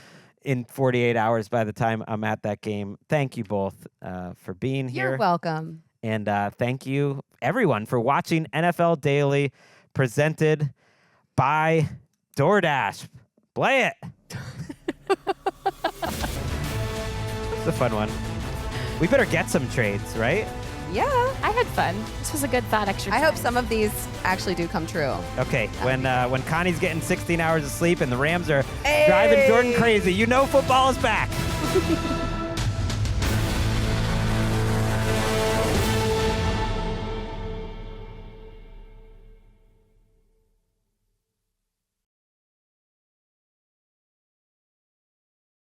in 48 hours by the time I'm at that game. Thank you both for being here. You're welcome. And thank you, everyone, for watching NFL Daily, presented by DoorDash. Play it. It's a fun one. We better get some trades, right? Yeah. I had fun. This was a good thought exercise. I hope some of these actually do come true. Okay, when Connie's getting 16 hours of sleep and the Rams are driving Jourdan crazy, you know football is back.